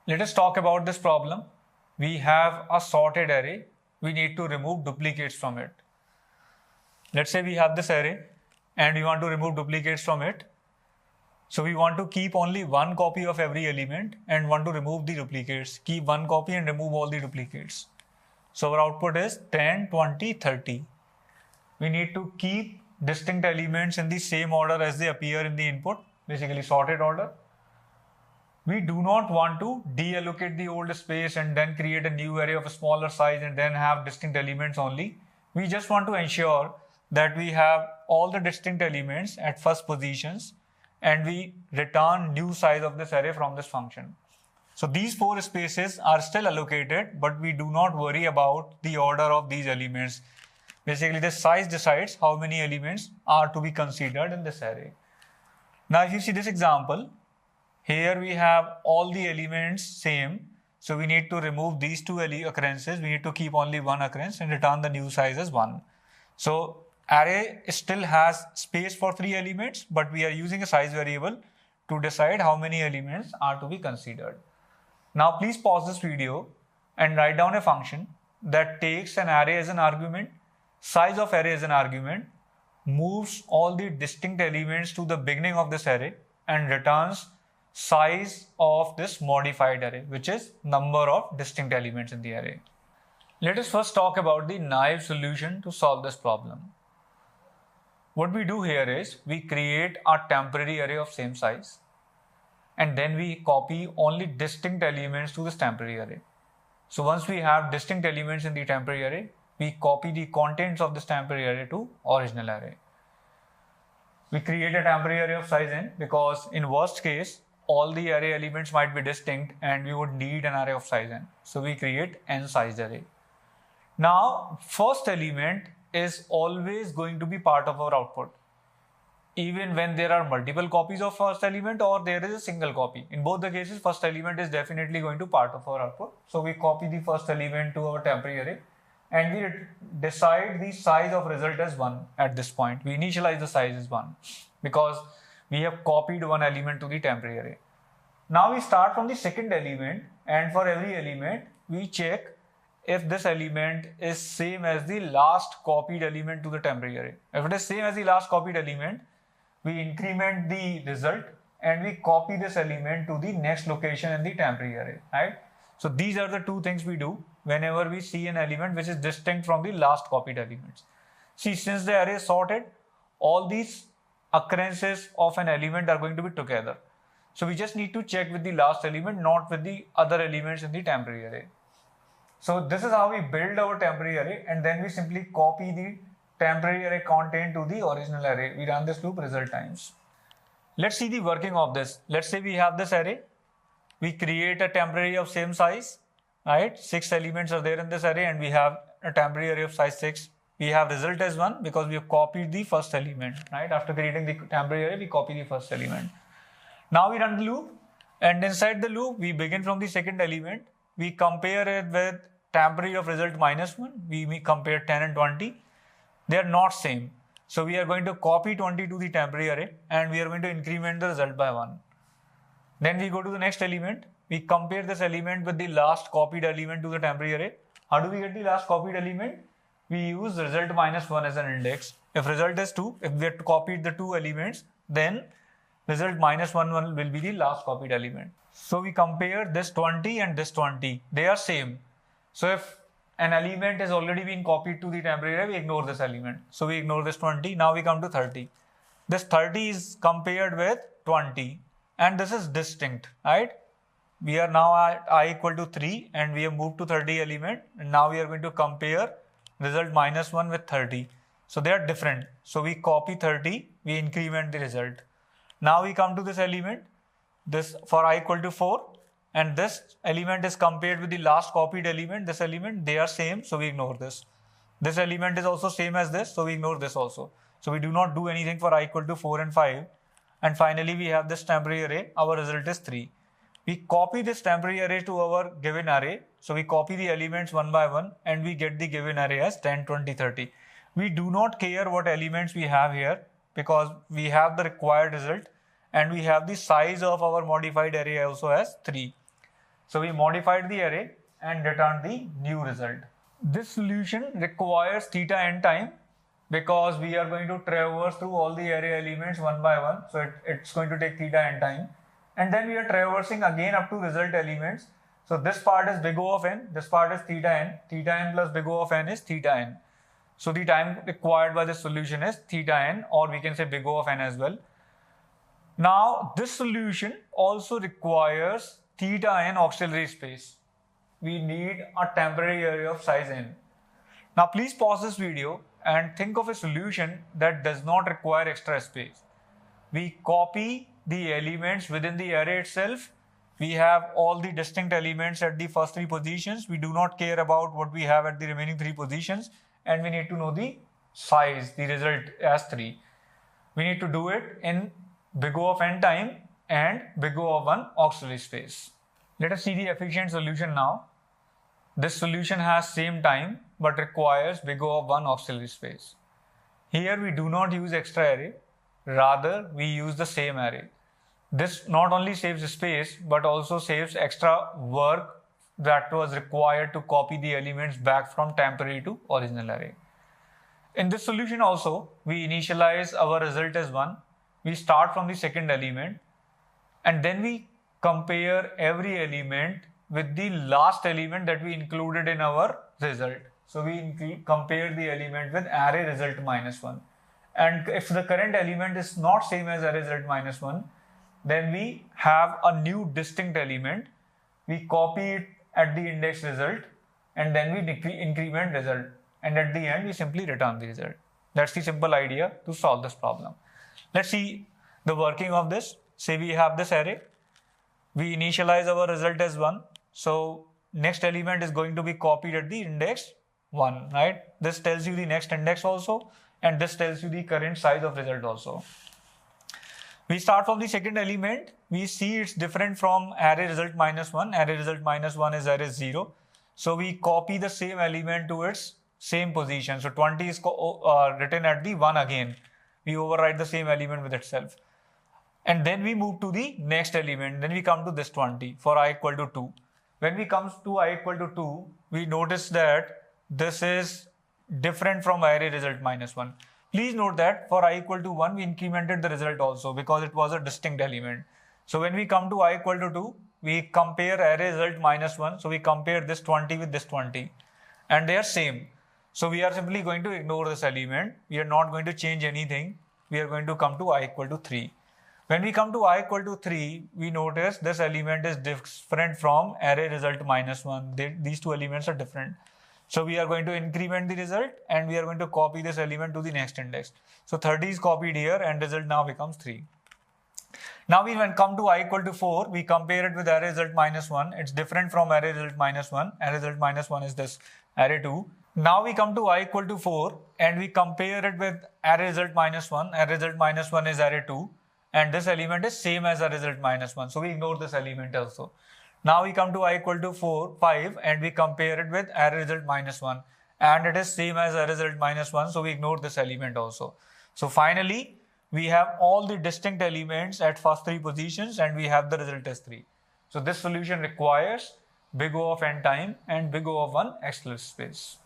Let us talk about this problem. We have a sorted array. We need to remove duplicates from it. Let's say we have this array and we want to remove duplicates from it. So we want to keep only one copy of every element and want to remove the duplicates. Keep one copy and remove all the duplicates. So our output is 10, 20, 30. We need to keep distinct elements in the same order as they appear in the input, basically sorted order. We do not want to deallocate the old space and then create a new array of a smaller size and then have distinct elements only. We just want to ensure that we have all the distinct elements at first positions and we return new size of this array from this function. So these four spaces are still allocated, but we do not worry about the order of these elements. Basically, the size decides how many elements are to be considered in this array. Now, if you see this example, here we have all the elements same. So we need to remove these two occurrences. We need to keep only one occurrence and return the new size as 1. So array still has space for 3 elements, but we are using a size variable to decide how many elements are to be considered. Now please pause this video and write down a function that takes an array as an argument, size of array as an argument, moves all the distinct elements to the beginning of this array and returns size of this modified array, which is number of distinct elements in the array. Let us first talk about the naive solution to solve this problem. What we do here is we create a temporary array of same size and then we copy only distinct elements to this temporary array. So once we have distinct elements in the temporary array, we copy the contents of this temporary array to original array. We create a temporary array of size n because in worst case, all the array elements might be distinct and we would need an array of size n. So we create n sized array. Now, first element is always going to be part of our output, even when there are multiple copies of first element or there is a single copy. In both the cases, first element is definitely going to part of our output. So we copy the first element to our temporary array and we decide the size of result as 1 at this point. We initialize the size as 1 because we have copied one element to the temporary array. Now we start from the second element and for every element we check if this element is same as the last copied element to the temporary array. If it is same as the last copied element, we increment the result and we copy this element to the next location in the temporary array, right? So these are the two things we do whenever we see an element which is distinct from the last copied elements. See, since the array is sorted, all these occurrences of an element are going to be together. So we just need to check with the last element, not with the other elements in the temporary array. So this is how we build our temporary array and then we simply copy the temporary array content to the original array. We run this loop result times. Let's see the working of this. Let's say we have this array. We create a temporary of same size, right? 6 elements are there in this array and we have a temporary array of size 6. We have result as 1 because we have copied the first element, right? After creating the temporary array, we copy the first element. Now we run the loop and inside the loop, we begin from the second element. We compare it with temporary of result -1. We compare 10 and 20. They are not same. So we are going to copy 20 to the temporary array and we are going to increment the result by 1. Then we go to the next element. We compare this element with the last copied element to the temporary array. How do we get the last copied element? We use result -1 as an index. If result is 2, if we have copied the 2 elements, then result -1 will be the last copied element. So we compare this 20 and this 20. They are same. So if an element has already been copied to the temporary array, we ignore this element. So we ignore this 20. Now we come to 30. This 30 is compared with 20 and this is distinct, right? We are now at I equal to 3 and we have moved to 30 element and now we are going to compare result -1 with 30. So they are different. So we copy 30, we increment the result. Now we come to this element, this for I equal to 4 and this element is compared with the last copied element, this element, they are same, so we ignore this. This element is also same as this, so we ignore this also. So we do not do anything for I equal to 4 and 5. And finally we have this temporary array, our result is 3. We copy this temporary array to our given array. So we copy the elements one by one and we get the given array as 10, 20, 30. We do not care what elements we have here because we have the required result and we have the size of our modified array also as 3. So we modified the array and returned the new result. This solution requires theta n time because we are going to traverse through all the array elements one by one. So it's going to take theta n time. And then we are traversing again up to result elements. So this part is big O of n, this part is theta n. Theta n plus big O of n is theta n. So the time required by this solution is theta n, or we can say big O of n as well. Now this solution also requires theta n auxiliary space. We need a temporary area of size n. Now please pause this video and think of a solution that does not require extra space. We copy the elements within the array itself. We have all the distinct elements at the first 3 positions. We do not care about what we have at the remaining 3 positions, and we need to know the size, the result as 3. We need to do it in big O of n time and big O of 1 auxiliary space. Let us see the efficient solution now. This solution has same time but requires big O of 1 auxiliary space. Here we do not use extra array, rather we use the same array. This not only saves space but also saves extra work that was required to copy the elements back from temporary to original array. In this solution also, we initialize our result as 1. We start from the second element and then we compare every element with the last element that we included in our result. So we compare the element with array result minus 1. And if the current element is not same as array result minus 1, then we have a new distinct element. We copy it at the index result and then we increment result. And at the end, we simply return the result. That's the simple idea to solve this problem. Let's see the working of this. Say we have this array. We initialize our result as 1. So next element is going to be copied at the index 1, right? This tells you the next index also, and this tells you the current size of result also. We start from the second element. We see it's different from array result minus 1. Array result minus 1 is array 0. So we copy the same element to its same position. So 20 is written at the 1 again. We overwrite the same element with itself. And then we move to the next element. Then we come to this 20 for I equal to 2. When we come to I equal to 2, we notice that this is different from array result minus 1. Please note that for I equal to 1, we incremented the result also because it was a distinct element. So when we come to I equal to 2, we compare array result minus 1. So we compare this 20 with this 20 and they are same. So we are simply going to ignore this element. We are not going to change anything. We are going to come to I equal to 3. When we come to I equal to 3, we notice this element is different from array result minus 1. These two elements are different. So we are going to increment the result and we are going to copy this element to the next index. So 30 is copied here and result now becomes 3. Now we when come to I equal to 4, we compare it with array result minus 1. It's different from array result minus 1. Array result minus 1 is this array 2. Now we come to I equal to 4 and we compare it with array result minus 1. Array result minus 1 is array 2. And this element is same as array result minus 1. So we ignore this element also. Now we come to I equal to 5 and we compare it with array result minus 1 and it is same as array result minus 1, so we ignore this element also. So finally we have all the distinct elements at first 3 positions and we have the result as 3. So this solution requires big O of n time and big O of 1 auxiliary space.